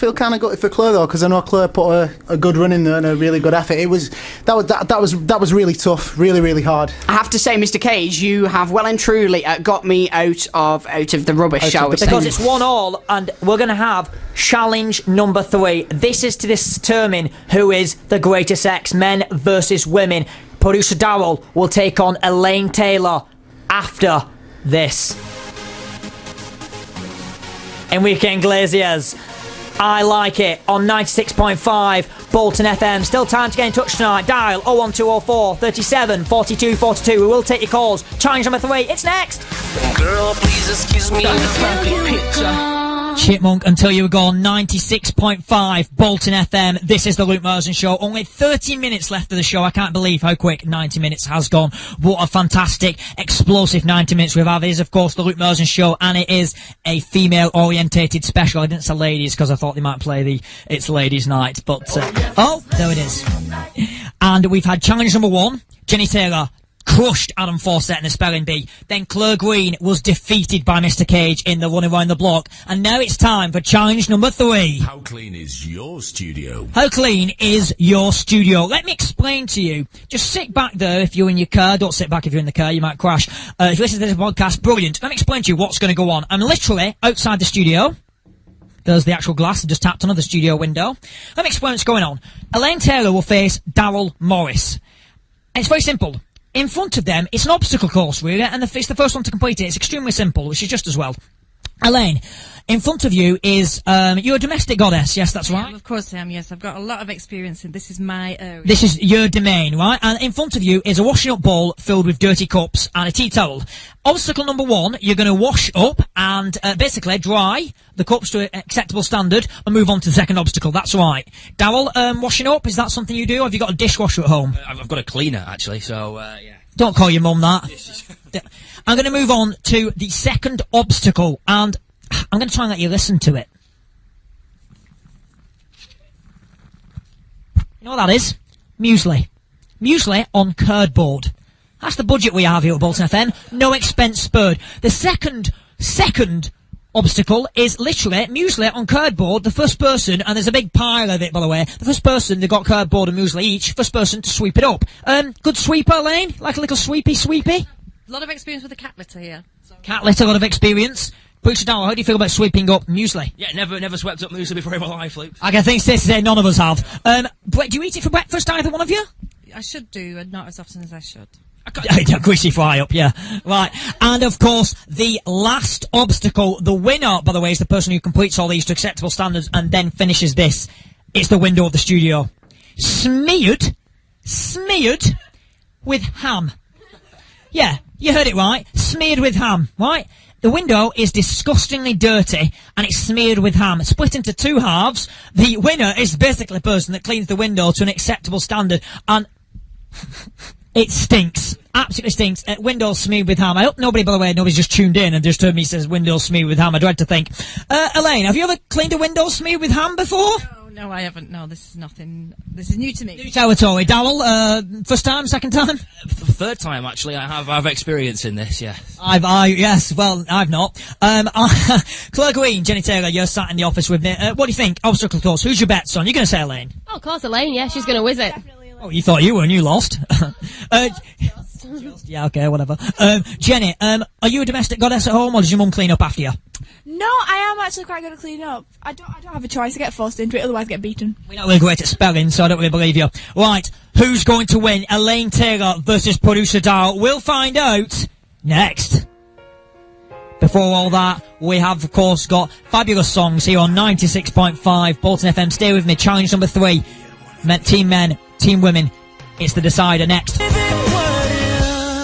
feel kind of gutted for Claire though, because I know Claire put a good run in there and a really good effort. That was really tough, really hard. I have to say, Mr. Cage, you have well and truly got me out of the rubbish, shall we say? Because it's 1-1, and we're going to have challenge number 3. This is to determine who is the greatest sex, men versus women. Producer Darryl will take on Elaine Taylor after this. In Weekend Glaziers, I Like It on 96.5 Bolton FM. Still time to get in touch tonight. Dial 01204 37 42 42. We will take your calls. Challenge number 3, it's next. Girl, please excuse me. Chipmunk Until You Were Gone, 96.5 Bolton FM. This is the Luke Marsden Show. Only 30 minutes left of the show. I can't believe how quick 90 minutes has gone. What a fantastic, explosive 90 minutes we've had. It is, of course, the Luke Marsden Show, and it is a female-orientated special. I didn't say ladies because I thought they might play It's Ladies' Night, but oh, there it is. And we've had challenge number 1, Jenny Taylor crushed Adam Fawcett in the spelling bee. Then Claire Green was defeated by Mr. Cage in the running around the block. And now it's time for challenge number 3. How clean is your studio? How clean is your studio? Let me explain to you. Just sit back there if you're in your car. Don't sit back if you're in the car, you might crash. If you listen to this podcast, brilliant. Let me explain to you what's going to go on. I'm literally outside the studio. There's the actual glass. I just tapped another studio window. Let me explain what's going on. Elaine Taylor will face Darryl Morris. And it's very simple. In front of them, it's an obstacle course, really, and it's the first one to complete it. It's extremely simple, which is just as well. Elaine, in front of you is, you're a domestic goddess, yes, that's right? Of course I am, yes. I've got a lot of experience, and this is my area. This is your domain, right? And in front of you is a washing up bowl filled with dirty cups and a tea towel. Obstacle number 1, you're going to wash up and basically dry the cups to an acceptable standard and move on to the second obstacle. That's right. Darryl, washing up, is that something you do? Or have you got a dishwasher at home? I've got a cleaner, actually, so, yeah. Don't call your mum that. I'm going to move on to the second obstacle, and I'm going to try and let you listen to it. You know what that is? Muesli. Muesli on cardboard. That's the budget we have here at Bolton FM. No expense spared. The second obstacle is literally muesli on cardboard. The first person, and there's a big pile of it, by the way. The first person, they've got cardboard and muesli each. First person to sweep it up. Good sweeper, Elaine? Like a little sweepy? A lot of experience with the cat litter here. So. Cat litter, a lot of experience. Producer Darryl, how do you feel about sweeping up muesli? Yeah, never swept up muesli before in my life, Luke. I can think safe to say none of us have. Do you eat it for breakfast, either one of you? I should do, and not as often as I should. Greasy fry up, yeah. Right. And of course, the last obstacle, the winner, by the way, is the person who completes all these to acceptable standards and then finishes this. It's the window of the studio. Smeared with ham. Yeah, you heard it right. Smeared with ham, right? The window is disgustingly dirty, and it's smeared with ham. It's split into 2 halves. The winner is basically the person that cleans the window to an acceptable standard, and it stinks. Absolutely stinks. Windows smeared with ham. I hope nobody, by the way, nobody's just tuned in and just heard me says windows smeared with ham. I dread to think. Elaine, have you ever cleaned a window smeared with ham before? No, I haven't. No, this is nothing. This is new to me. New territory. Darryl, first time, second time? Third time, actually. I've experience in this, yeah. Yes, well, I've not. Claire Green, Jenny Taylor, you're sat in the office with me. What do you think? Obstacle course. Who's your bets on? You're going to say Elaine? Oh, of course, Elaine, yeah. She's going to whiz it. Oh, you thought you were and you lost. Yeah, okay, whatever. Jenny, are you a domestic goddess at home, or does your mum clean up after you? No, I am actually quite good at cleaning up. I don't have a choice. I get forced into it, otherwise I get beaten. We're not really great at spelling, so I don't really believe you. Right, who's going to win? Elaine Taylor versus producer Darryl. We'll find out next. Before all that, we have, of course, got fabulous songs here on 96.5 Bolton FM. Stay with me. Challenge number 3. Team men, team women. It's the decider next.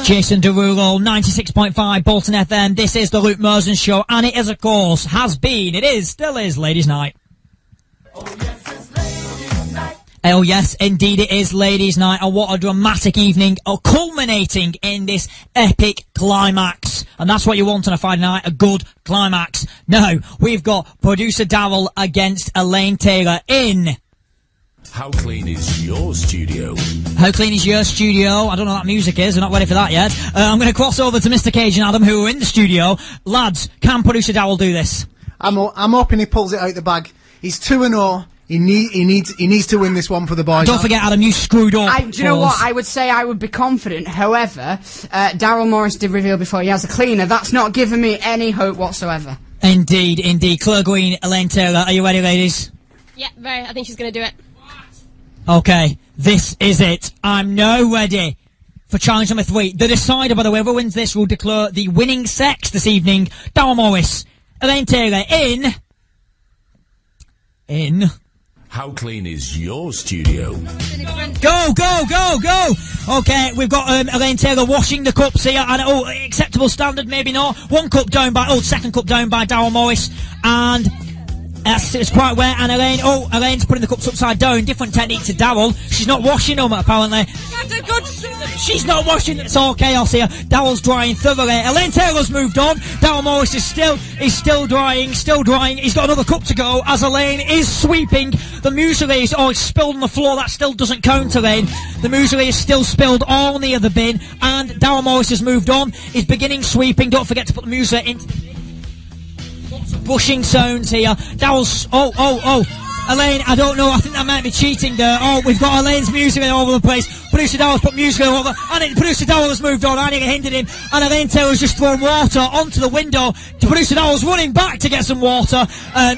Jason Derulo, 96.5 Bolton FM. This is the Luke Marsden Show, and it is, of course, has been, it is, still is, Ladies' Night. Oh, yes, it's Ladies' Night. Oh, yes, indeed it is Ladies' Night, and what a dramatic evening, culminating in this epic climax. And that's what you want on a Friday night, a good climax. Now, we've got producer Darryl against Elaine Taylor in... How clean is your studio? How clean is your studio? I don't know what that music is. We're not ready for that yet. I'm going to cross over to Mr. Cage and Adam, who are in the studio. Lads, can producer Darryl do this? I'm hoping he pulls it out the bag. He's 2-0. He needs to win this one for the boys. Don't forget, Adam, you screwed up. Do you know what? I would say I would be confident. However, Daryl Morris did reveal before he has a cleaner. That's not giving me any hope whatsoever. Indeed, indeed. Claire Green, Elaine Taylor, are you ready, ladies? Yeah, very. I think she's going to do it. Okay, this is it. I'm now ready for challenge number 3. The decider, by the way, whoever wins this will declare the winning sex this evening. Daryl Morris, Elaine Taylor, in... How clean is your studio? Go, go, go, go! Okay, we've got Elaine Taylor washing the cups here, and acceptable standard, maybe not. Second cup down by Daryl Morris, and it's quite wet. And Elaine's putting the cups upside down. Different technique to Daryl. She's not washing them apparently. She's not washing them. It's all chaos here. Daryl's drying thoroughly. Elaine Taylor's moved on. Daryl Morris is still drying. He's got another cup to go as Elaine is sweeping. The muesli is spilled on the floor. That still doesn't count, Elaine. The muesli is still spilled all near the bin, and Daryl Morris has moved on. He's beginning sweeping. Don't forget to put the muesli in. Lots of bushing sounds here. Daryl's Elaine, I don't know, I think that might be cheating there. We've got Elaine's music all over the place. Producer Daryl's put music all over, and Producer Daryl has moved on. I think it hindered him, and Elaine Taylor's just thrown water onto the window. Producer Daryl's running back to get some water.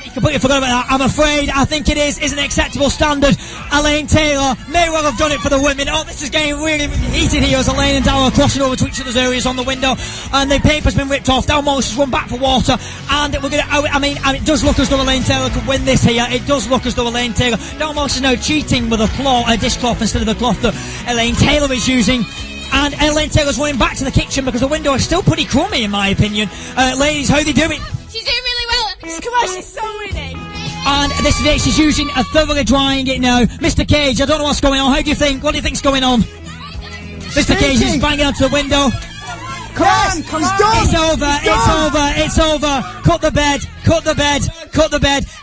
He completely forgot about that. I'm afraid, I think it is an acceptable standard. Elaine Taylor may well have done it for the women. This is getting really heated here as Elaine and Daryl are crossing over to each other's areas on the window, and the paper's been ripped off. Daryl Morris has run back for water, and we're gonna, it does look as though Elaine Taylor could win this here. It does look as though Elaine Taylor, Daryl Morris is now cheating with a dishcloth instead of the cloth that Elaine Taylor is using, and Elaine Taylor's running back to the kitchen because the window is still pretty crummy in my opinion. Ladies, how are they doing? She's doing really well. Come on, she's so winning. And this is it, she's using thoroughly drying it now. Mr. Cage, I don't know what's going on. How do you think? What do you think's going on? Mr. Cage is banging onto the window. Come on, It's over. Cut the bed.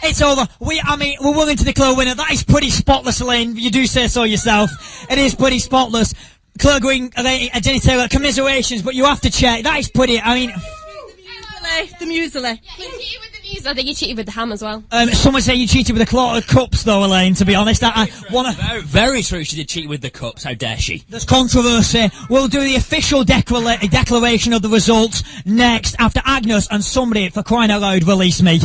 It's over. We're willing to declare a winner. That is pretty spotless, Elaine. You do say so yourself. It is pretty spotless. Claire Green, Jenny Taylor, commiserations, but you have to check. That is pretty, The muesli. Yeah, you cheated with the muesli. I think you cheated with the ham as well. Someone say you cheated with the clotted cups, though, Elaine, to be honest. Very true, she did cheat with the cups. How dare she? There's controversy. We'll do the official declaration of the results next, after Agnes and somebody, for crying out loud, release me.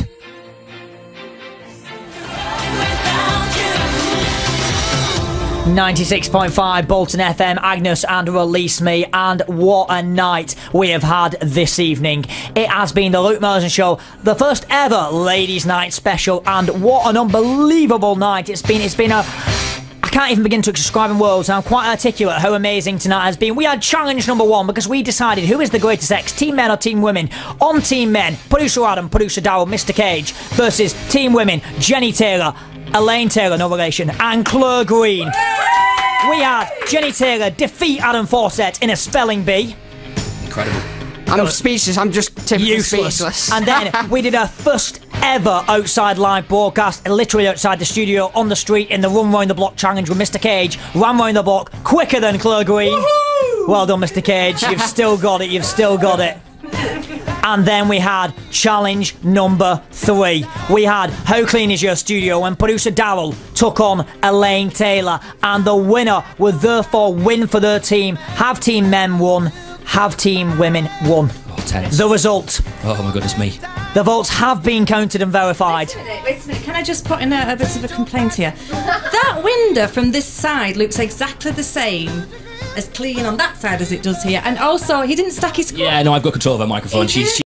96.5 Bolton FM, Agnes and Release Me, and what a night we have had this evening. It has been the Luke Marsden Show, the first ever Ladies' Night special, and what an unbelievable night it's been a... I can't even begin to describe in words. I'm quite articulate how amazing tonight has been. We had challenge number 1 because we decided who is the greatest sex, Team Men or Team Women. On Team Men, Producer Adam, Producer Daryl, Mr. Cage, versus Team Women, Jenny Taylor, Elaine Taylor, no relation, and Claire Green. We had Jenny Taylor defeat Adam Fawcett in a spelling bee. Incredible. I'm speechless. I'm just typically speechless. And then we did our first ever outside live broadcast, literally outside the studio, on the street, in the Run Round the Block challenge with Mr. Cage. Ran round the block quicker than Claire Green. Woohoo! Well done, Mr. Cage. You've still got it. And then we had challenge number 3. We had How Clean Is Your Studio, when producer Daryl took on Elaine Taylor, and the winner would therefore win for their team. Have Team Men won, have Team Women won. Tennis. The result. Oh my goodness me. The votes have been counted and verified. Wait a minute. Can I just put in a bit of a complaint here? That window from this side looks exactly the same as clean on that side as it does here. And also, he didn't stack his... Yeah, no, I've got control of her microphone. She's